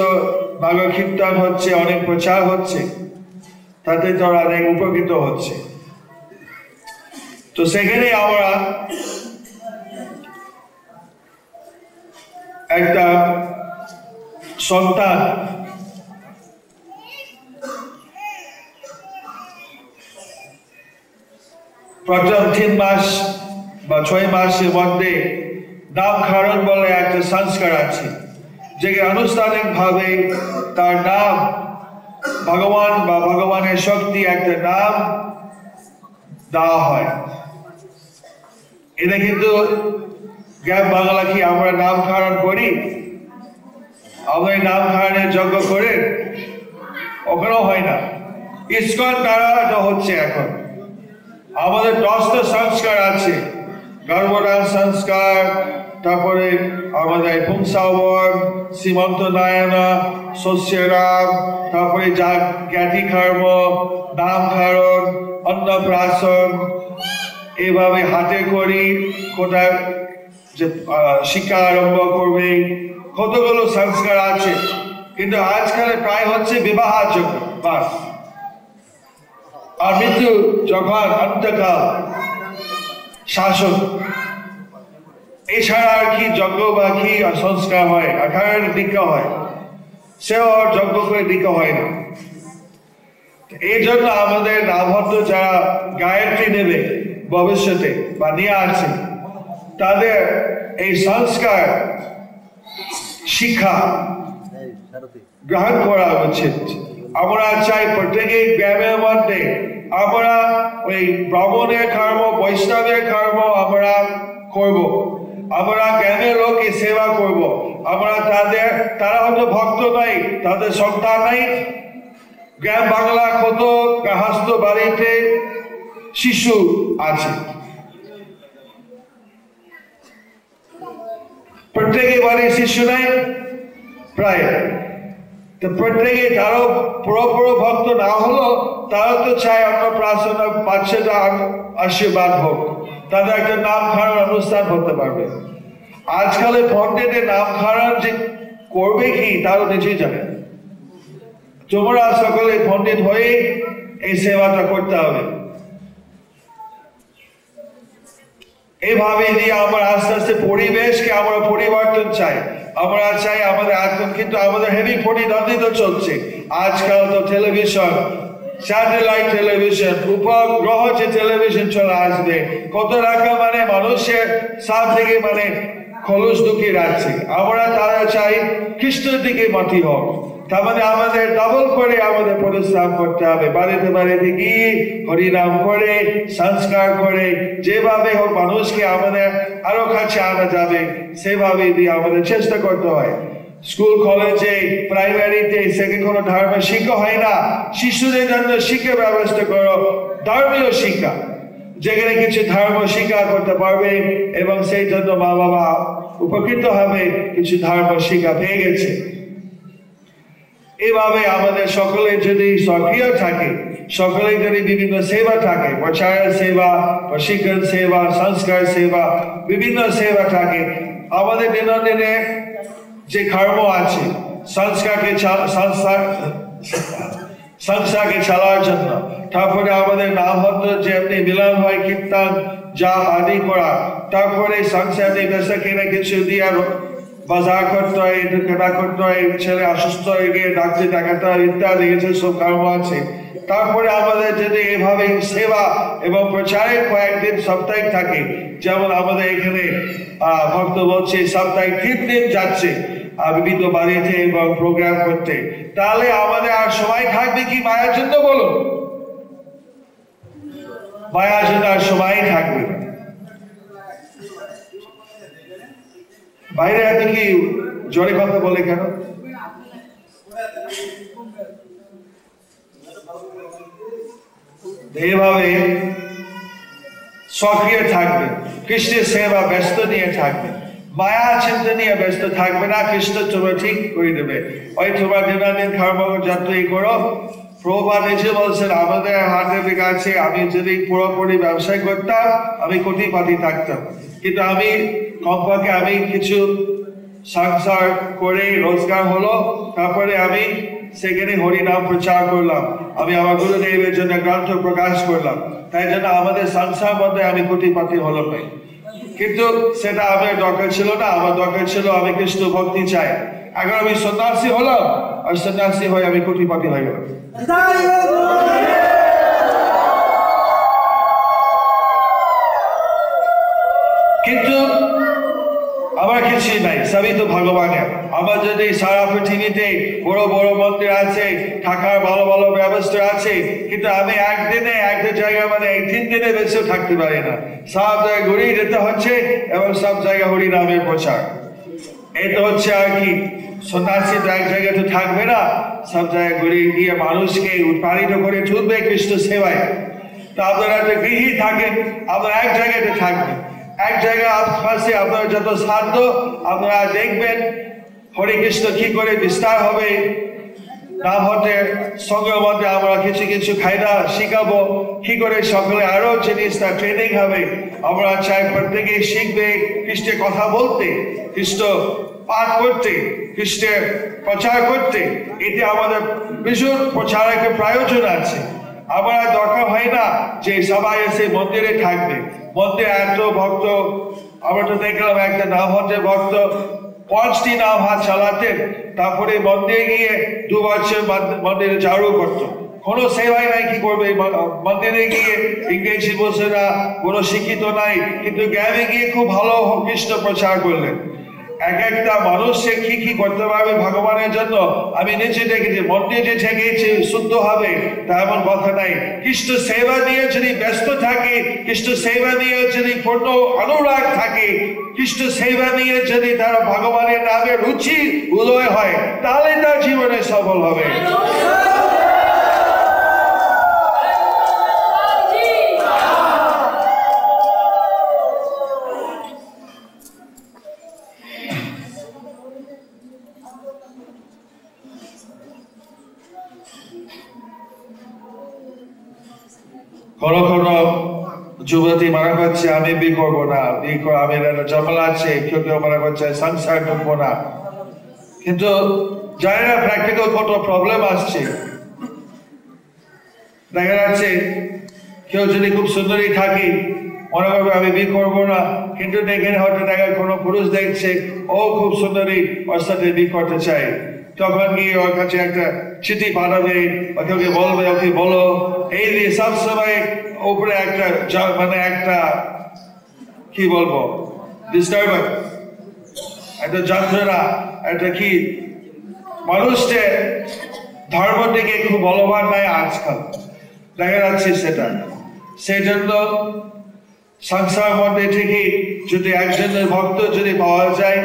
ভাগবত কীর্তন হচ্ছে, অনেক প্রচার হচ্ছে, তাতে তারা অনেক উপকৃত হচ্ছে। তো সেখানে আমরা একটা সন্তান প্রথম 3 মাস বা 6 মাসের মধ্যে নামকরণ বলে একটা সংস্কার আছে, যেখানে আনুষ্ঠানিক ভাবে তার নাম ভগবান বা ভগবানের শক্তি একটা নাম দেওয়া হয়। এটা কিন্তু গ্রাম বাংলা কি আমরা নামকরণ করি, আমরা নামকরণের যজ্ঞ করে ওখানেও হয় না, ইস্কন দ্বারা এটা হচ্ছে। এখন আমাদের 10টা সংস্কার আছে, গর্ভদান সংস্কার, তারপরে আমাদের পুংসাবন, সীমন্ত নয়না, শস্যরাম, তারপরে জ্ঞাতি কর্ম, নামকরণ, অন্নপ্রাশন, এইভাবে হাতে করি কোথায় যে শিক্ষা আরম্ভ করবে, কতগুলো সংস্কার আছে। কিন্তু আজকাল প্রায় হচ্ছে বিবাহ যজ্ঞ বাস, আর মৃত্যু যখন অন্তকাল শাসন, এছাড়া আর কি যজ্ঞ বা কি সংস্কার হয়, আখাড়ের দীক্ষা হয়, সেও যজ্ঞ করে দীক্ষা হয় না। এই জন্য আমাদের নামহট্ট যারা গায়ত্রী নেবে ভবিষ্যতে বা নিয়ে আসছে, তাদের এই সংস্কার শিক্ষা গ্রহণ করা উচিত। আমরা চাই প্রত্যেকেই গ্রামের মধ্যে আমরা ওই ব্রাহ্মণের কর্ম, বৈষ্ণবের কর্ম আমরা করব, আমরা গ্রামের লোককে সেবা করব। আমরা তারা হয়তো ভক্ত নাই, তাদের সন্তান নাই, গ্রাম বাংলা কত গৃহস্থ বাড়িতে শিশু আছে, প্রত্যেকে বাড়ি শিশু নাই প্রায়, তো প্রত্যেকে তারও পুরো ভক্ত না হলো তারা তো চায় অন্নপ্রাশন বাচ্চাটা আশীর্বাদ হোক, তাদের একটা নামকরণ অনুষ্ঠান হতে পারবে। আজকালের পণ্ডিতের নামকরণ যে করবে কি তারও নিজেই জানে। তোমরা সকলে পণ্ডিত হয়ে এই সেবাটা করতে হবে। এইভাবে দিয়ে আমরা আস্তে আস্তে পরিবেশকে আমরা পরিবর্তন চাই, আমরা চাই আমাদের এখন কিন্তু আমাদের হেভি প্রতিদ্বন্দ্বিতা চলছে। আজকাল তো টেলিভিশন, স্যাটেলাইট টেলিভিশন, উপগ্রহ যে টেলিভিশন চলে আসবে, কত রকম মানে মানুষের সব দিকে মানে খলুস ঢুকিয়ে রাখছে। আমরা তারা চাই খ্রিস্টের দিকে মতি হোক, তার মানে আমাদের ডাবল করে আমাদের পরিশ্রম করতে হবে, বাড়িতে বাড়িতে গিয়ে হরিনাম করে সংস্কার করে যেভাবে হোক মানুষকে আমাদের আরো কাছে আনা যাবে সেভাবে দিয়ে আমাদের চেষ্টা করতে হয়। স্কুল কলেজে প্রাইমারিতে সেখানে কোনো ধর্ম শিক্ষা হয় না, শিশুদের জন্য শিক্ষা ব্যবস্থা করো, ধর্মীয় শিক্ষা যেখানে কিছু ধর্ম শিক্ষা করতে পারবে এবং সেই জন্য মা বাবা উপকৃত হবে, কিছু ধর্ম শিক্ষা পেয়ে গেছে। এইভাবে আমাদের সকলে যদি সক্রিয় থাকে, সকলে যদি বিভিন্ন সেবা থাকে, প্রচারের সেবা, প্রশিক্ষণ সেবা, সংস্কার সেবা, বিভিন্ন সেবা থাকে, আমাদের দিনে যে কর্ম আছে সংস্কারকে চালার জন্য, তারপরে আমাদের নাম হতো যে আপনি মিলন হয়, কীর্তন যা আদি করা, তারপরে সংসার বেসা কিনে কিছু দিয়ে বাজার করতে হয়, কেনা করতে হয়, ছেলে অসুস্থ হয়ে গিয়ে ডাক্তার দেখাতে হয় ইত্যাদি সব কর্ম আছে। তারপরে আমাদের যদি এভাবে সেবা এবং প্রচারে কয়েকদিন সাপ্তাহিক থাকে, যেমন আমাদের এখানে ভক্ত বলছে সাপ্তাহিক 3 দিন যাচ্ছে বিভিন্ন বাড়িতে এবং প্রোগ্রাম করতে, তাহলে আমাদের আর সময় থাকবে কি মায়ের জন্য? বলুন, মায়ের জন্য আর সময় থাকবে না। বাইরে এত কি জোরে কথা বলে কেন? এইভাবে সক্রিয় থাকবে, কৃষ্ণের সেবা ব্যস্ত নিয়ে থাকবে, মায়া চিন্তা নিয়ে ব্যস্ত থাকবে না, কৃষ্ণ তোমরা ঠিক করে দেবে। ওই তোমার দিনাদিন কর্ম যাত্রাই করো। প্রভুপাদ এসে বলছেন আমাদের হাতের কাছে, আমি যদি পুরোপুরি ব্যবসায় করতাম আমি কোটিপতি থাকতাম, কিন্তু আমি কমপক্ষে আমি কিছু সংসার করে রোজগার হলো, তারপরে আমি সেখানে হরিনাম প্রচার করলাম, আমি আমার গুরুদেবের জন্য গ্রন্থ প্রকাশ করলাম, তাই জন্য আমাদের সংসার মধ্যে আমি কোটিপতি হলো নাই। কিন্তু সেটা আমার দরকার ছিল না, আমার দরকার ছিল আমি কৃষ্ণ ভক্তি চাই। এখন আমি সন্ন্যাসী হলাম, আর সন্ন্যাসী হয়ে আমি কোটিপতি হয়ে গেলাম। কিন্তু আমার কিছুই নাই, সবই তো ভগবানের। আমার যদি সারা পৃথিবীতে বড় বড় মন্দির আছে, থাকার ভালো ভালো ব্যবস্থা আছে, কিন্তু আমি একদিনে একটা জায়গা মানে 3 দিনে বেশিও থাকতে পারি না। সব জায়গায় ঘুরিয়ে যেতে হচ্ছে এবং সব জায়গায় হরিনামের প্রচার। এটা হচ্ছে আর কি, সন্ন্যাসী তো এক জায়গায় তো থাকবে না, সব জায়গায় ঘুরিয়ে গিয়ে মানুষকে উৎপাদিত করে তুলবে কৃষ্ণ সেবায়। তো আপনারা তো গৃহী থাকেন, আপনারা এক জায়গাতে থাকবেন, এক জায়গায় আশপাশে আপনার যত সাধ্য আপনারা দেখবেন হরে কৃষ্ণ কি করে বিস্তার হবে। নাম হতে সঙ্গে মধ্যে আমরা কিছু কিছু খায়দা শিখাবো, কি করে সকলে আরো জিনিসটা ট্রেনিং হবে। আমরা চাই প্রত্যেকে শিখবে কৃষ্ণের কথা বলতে, কৃষ্ণ পাঠ করতে, কৃষ্ণের প্রচার করতে। এতে আমাদের ভীষণ প্রচারের প্রয়োজন আছে। আমার দরকার হয় না যে সবাই এসে মন্দিরে থাকবে, মন্দিরে এত ভক্ত। আমরা তো দেখলাম একটা নাম হতে ভক্ত 5টি নাম হাত চালাতেন, তারপরে মন্দিরে গিয়ে 2 বছর মন্দিরে ঝাড়ু করতো, কোনো সেবাই নাই। কি করবে? মন্দিরে গিয়ে ইংরেজি বসে না, কোনো শিক্ষিত নাই, কিন্তু গ্রামে গিয়ে খুব ভালো কৃষ্ণ প্রচার করলেন। এক একটা মানুষ সে কি করতে পারবে ভগবানের জন্য। আমি নিচে দেখেছি মন্দির যে ঠেকেছে শুদ্ধ হবে তা এমন কথা নাই। কৃষ্ণ সেবা নিয়ে যদি ব্যস্ত থাকে, কৃষ্ণ সেবা নিয়ে যদি পূর্ণ অনুরাগ থাকে, কৃষ্ণ সেবা নিয়ে যদি তার ভগবানের নামে রুচি উদয় হয়, তাহলে তার জীবনে সফল হবে। কোনো কোনো যুবতী মনে করছে আমি বিয়ে করবো না, আমি ঝামেলা আছে, কেউ কেউ মনে করছে সংসার ঢুকবো না, কিন্তু জানি না প্র্যাকটিক্যাল কত প্রবলেম আসছে। দেখা যাচ্ছে কেউ যদি খুব সুন্দরী থাকে মনে করবে আমি বিয়ে করবো না, কিন্তু দেখে হয়তো দেখা কোনো পুরুষ দেখছে ও খুব সুন্দরী, ওর সাথে বিয়ে করতে চাই, তখন গিয়ে ওর কাছে একটা চিঠি পাঠাবে, ওকে বলবে ওকে বলো, এই দিয়ে সবসময় উপরে একটা মানে একটা কি বলবো ডিস্টার্বেন্স, একটা যন্ত্রণা, একটা কি মানুষকে ধর্ম থেকে খুব বলবান নাই আজকাল দেখা যাচ্ছে সেটা। সেই জন্য সংসার মধ্যে ঠিকই যদি একজনের ভক্ত যদি পাওয়া যায়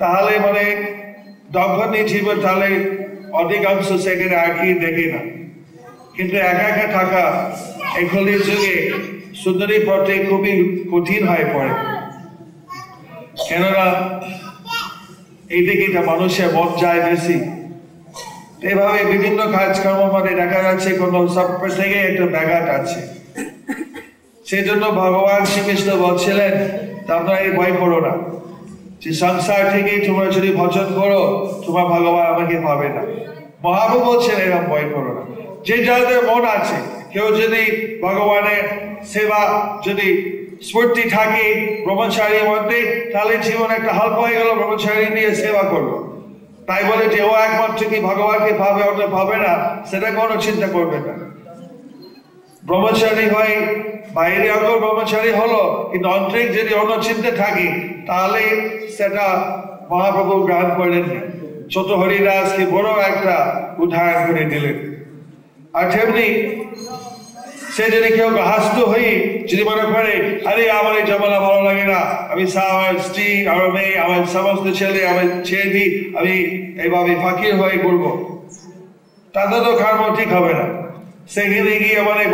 তাহলে মানে দম্পতি জীবন তাহলে অধিকাংশ সেখানে আর কি দেখি না, কিন্তু একা একা থাকা এখনই যুগে সুন্দরী পথে খুবই কঠিন হয়ে পড়ে, কেননা এইদিকে মানুষের মন যায় বেশি। এভাবে বিভিন্ন কাজকর্ম মধ্যে দেখা যাচ্ছে কোনো সব থেকে একটা ব্যাঘাত আছে। সেই জন্য ভগবান শ্রীকৃষ্ণ বলছিলেন তোমরা এই ভয় করো না, যে সংসার থেকে তোমরা যদি ভজন করো তোমার ভগবান আমাকে পাবে না। মহাপ্রভু বলছেন এরকম ভয় করো না। যে যাদের মন আছে, কেউ যদি ভগবানের সেবা যদি স্ফূর্তি থাকে ব্রহ্মচারীর মধ্যে, তাহলে জীবন একটা হালকা হয়ে গেল, ব্রহ্মচারী নিয়ে সেবা করলো। তাই বলে যে ও একমাত্র কি ভগবানকে পাবে ওটা পাবে না সেটা কোনো চিন্তা করবে না। ব্রহ্মচারী হয় বাইরে অঙ্গ ব্রহ্মচারী হলো, কিন্তু আন্তরিক যদি অন্য চিন্তা থাকে তাহলে সেটা মহাপ্রভু গ্রহণ করলেন। ছোট হরিদাসকে বড় একটা উদাহরণ করে দিলেন। আর তেমনি সে যদি কেউ হাস্ত হয়ে যদি মনে করে আরে আমার এই ঝামেলা ভালো লাগে না, আমি আমার স্ত্রী আমার মেয়ে আমার সমস্ত ছেলে আমি ছেড়ে দিই, আমি এইভাবে ফাঁকির হয়ে করবো, তাদের তো কর্ম ঠিক হবে না। সেখানে গিয়ে মানে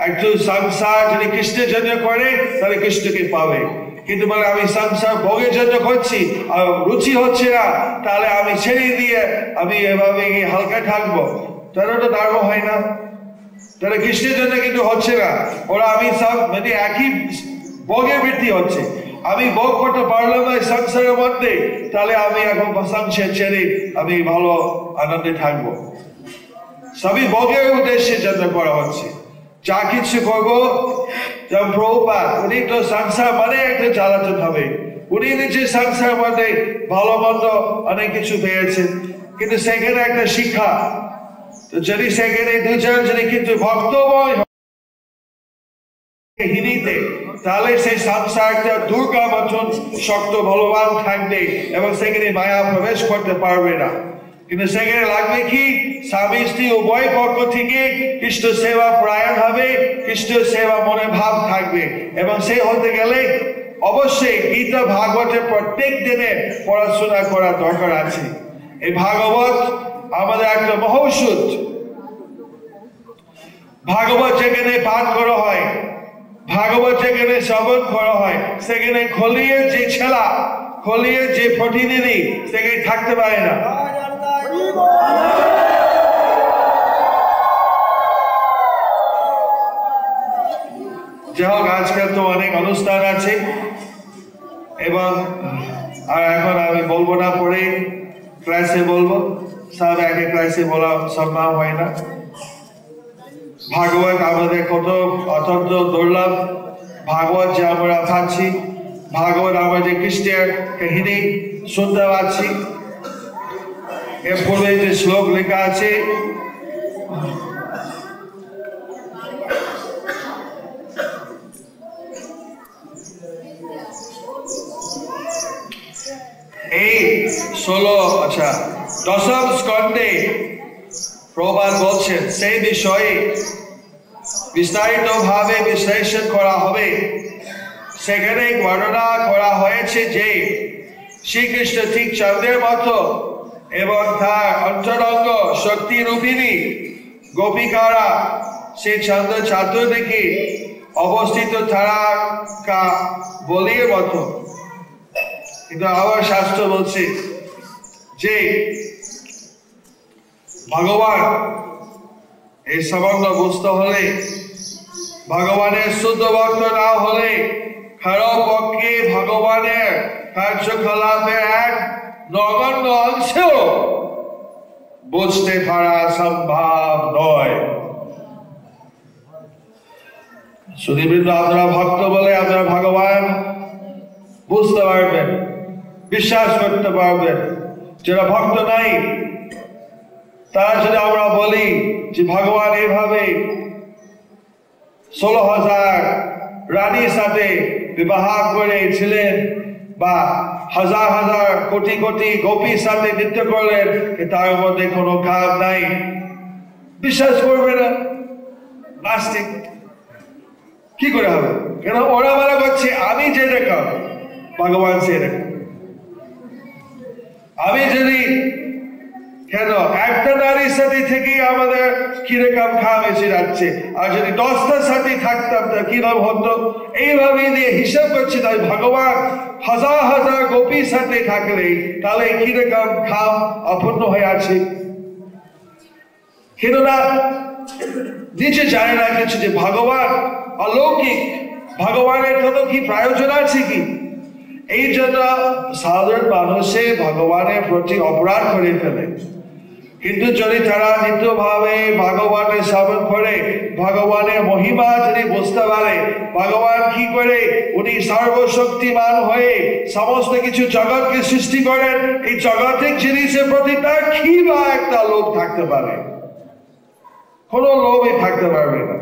একটু সংসার যদি কৃষ্ণের জন্য করে তাহলে কৃষ্ণকে পাবে, কিন্তু বলে আমি সংসার ভোগের জন্য করছি আর রুচি হচ্ছে না তাহলে আমি ছেড়ে দিয়ে আমি এভাবে গিয়ে হালকা থাকবো, তাহলে তো ধর্ম হয় না। তাহলে কৃষ্ণের জন্য কিন্তু হচ্ছে না, ওরা আমি সব মানে একই ভোগের বৃদ্ধি হচ্ছে। আমি ভোগ করতে পারলাম না সংসারের মধ্যে, তাহলে আমি এখন সংসার ছেড়ে আমি ভালো আনন্দে থাকবো। সবই ভোগের উদ্দেশ্যের জন্য করা হচ্ছে। যা কিছু করবো যেমন প্রভুপাদ উনি তো সংসার মানে একটা জ্বালাতন হবে, উনি নিজের সংসার মধ্যে ভালো মন্দ অনেক কিছু পেয়েছেন, কিন্তু সেখানে একটা শিক্ষা, যদি সেখানে দুজন যদি কিন্তু ভক্তময় হিনীতে তাহলে সেই সংসারটা দুর্গা মতন শক্ত বলবান থাকবে এবং সেখানে মায়া প্রবেশ করতে পারবে না। কিন্তু সেখানে লাগবে কি স্বামী স্ত্রী উভয় পক্ষ থেকে কৃষ্ণ সেবা পরায়ণ হবে, কৃষ্ণ সেবা মনে ভাব থাকবে, এবং সে হতে গেলে অবশ্যই গীতা ভাগবতের প্রত্যেক দিনে পড়াশোনা করা দরকার আছে। এই ভাগবত আমাদের একটা মহৌষধ। ভাগবত যেখানে পাঠ করা হয়, ভাগবত যেখানে শ্রবণ করা হয়, সেখানে খলিয়ে যে ছেলা খলিয়ে যে প্রতিনিধি সেখানে থাকতে পারে না। যাই হোক, আজকাল তো অনেক অনুষ্ঠান আছে এবং আর এখন আমি বলবো না, পরে ক্লাসে বলবো, সব একে ক্লাসে বলা সম্ভব হয় না। ভাগবত আমাদের কত অত্যন্ত দুর্লভ, ভাগবত যে আমরা পাচ্ছি, ভাগবত আমাদের কৃষ্ণের কাহিনী শুনতে পাচ্ছি। এর পূর্বে যে শ্লোক লেখা আছে এই 16 দশম স্কন্ধে প্রভুপাদ বলছেন সেই বিষয়ে বিস্তারিত ভাবে বিশ্লেষণ করা হবে। সেখানে বর্ণনা করা হয়েছে যে শ্রীকৃষ্ণ ঠিক চন্দ্রের মতো এবং তার অন্তরঙ্গ শক্তি রূপিণী গোপিকারা সেই চন্দ্র চাতুর্দিকে অবস্থিত থাকা বলির মতো। কিন্তু আবার শাস্ত্র বলছে যে ভগবান এই সম্বন্ধ বুঝতে হলে ভগবানের শুদ্ধ ভক্ত না হলে কারো পক্ষে ভগবানের কার্যকলাপের এক নগণ্য অংশ বুঝতে পারা সম্ভব নয়। সুধীবৃন্দ, আপনারা ভক্ত বলে আপনারা ভগবান বুঝতে পারবেন, বিশ্বাস করতে পারবেন। যারা ভক্ত নাই তারা যদি আমরা বলি যে ভগবান এইভাবে 16,000 রানীর সাথে বিবাহ করেছিলেন বা হাজার হাজার কোটি কোটি গোপীর সাথে নৃত্য করলেন, তার মধ্যে কোনো কাজ নাই, বিশ্বাস করবে না, নাস্তিক। কি করে হবে? কেন ওরা বলা করছে আমি যেরকম ভগবান সেরকম। আমি যদি কেন একটা নারীর সাথে থেকে আমাদের কিরকম খাম এসে যাচ্ছে, আর যদি 10টার সাথে থাকতাম তা কিরকম হতো, এইভাবে দিয়ে হিসাব করছি। তাই ভগবান হাজার হাজার গোপীর সাথে থাকলে তাহলে কিরকম খাম অপূর্ণ হয়ে আছে। কেননা নিচে জানে না কিছু যে ভগবান অলৌকিক, ভগবানের কোনো কি প্রয়োজন আছে কি? এই জন্য সাধারণ মানুষে ভগবানের প্রতি অপরাধ করে ফেলে। কিন্তু যদি তারা নিত্যভাবে ভগবানের শ্রবণ করে, ভগবানের মহিমা যদি বুঝতে পারে, ভগবান কি করে উনি সর্বশক্তিমান হয়ে সমস্ত কিছু জগৎকে সৃষ্টি করেন, এই জগতের জিনিসের প্রতি তার কি বা একটা লোভ থাকতে পারে? কোনো লোভই থাকতে পারবে না।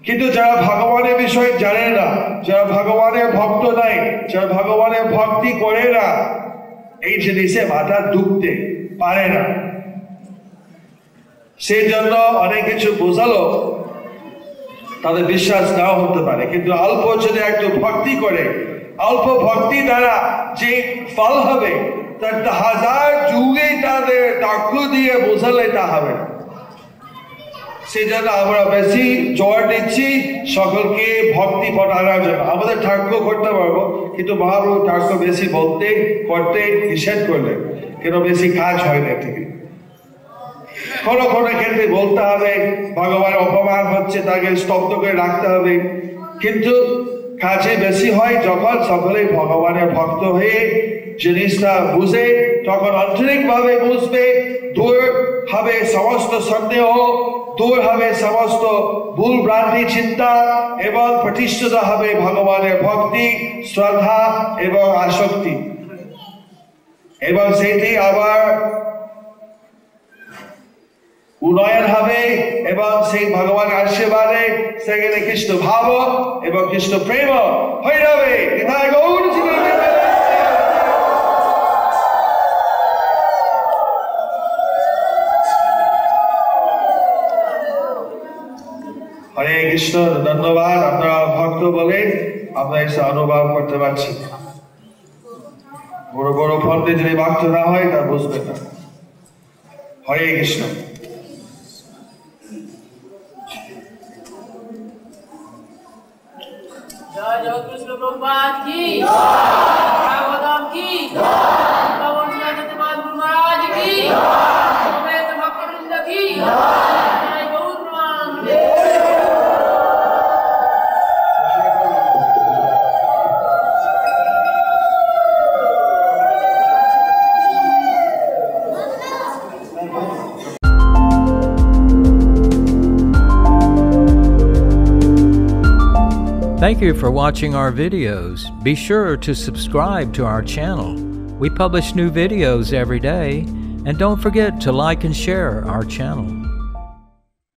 কিন্তু যারা ভগবানের বিষয়ে জানে না, যারা ভগবানের ভক্ত নাই, যারা ভগবানের ভক্তি করে না, এই জিনিসে মাথা ঢুকতে পারে না। সেই জন্য অনেক কিছু বোঝালো তাদের বিশ্বাস নাও হতে পারে। কিন্তু অল্প যদি একটু ভক্তি করে, অল্প ভক্তি দ্বারা যে ফল হবে তার হাজার যুগে তাদের তর্ক দিয়ে বোঝালে তা হবে না। সেই জন্য আমরা বেশি জোর দিচ্ছি সকলকে ভক্তি পথ আনার জন্য। আমাদের তর্ক করতে পারবো, কিন্তু মহাপ্রভু তর্ক বেশি বলতে করতে নিষেধ করলেন, কেন বেশি কাজ হয় না। ঠিক কোনো কোনো ক্ষেত্রে বলতে হবে ভগবান অপমান হচ্ছে, তাকে স্তব্ধ করে রাখতে হবে, কিন্তু কাজে বেশি হয় যখন সকলে ভগবানের ভক্ত হয়ে জিনিসটা বুঝে, তখন আন্তরিকভাবে বুঝবে, দূর হবে সমস্ত সন্দেহ, দূর হবে সমস্ত ভুল ভ্রান্তি চিন্তা, এবং প্রতিষ্ঠিত হবে ভগবানের ভক্তি, শ্রদ্ধা এবং আসক্তি। এবং সেটি আবার উন্নয়ন হবে, এবং সেই ভগবানের আশীর্বাদে সেখানে কৃষ্ণ ভাব এবং কৃষ্ণ প্রেম হয়ে যাবে। হরে কৃষ্ণ। ধন্যবাদ। আপনারা ভক্ত বলে আমরা এসে অনুভব করতে পারছি। বড় বড় ফন্ডে যদি ভক্ত না হয় তা বুঝবে না। হরে কৃষ্ণ। जय जगत प्रभुपाद की भागवतम की पवन सत्यपाल महाराज की समेत भक्तवृंद की जय गौर प्रमाण। Thank you for watching our videos. Be sure to subscribe to our channel. We publish new videos every day, and don't forget to like and share our channel.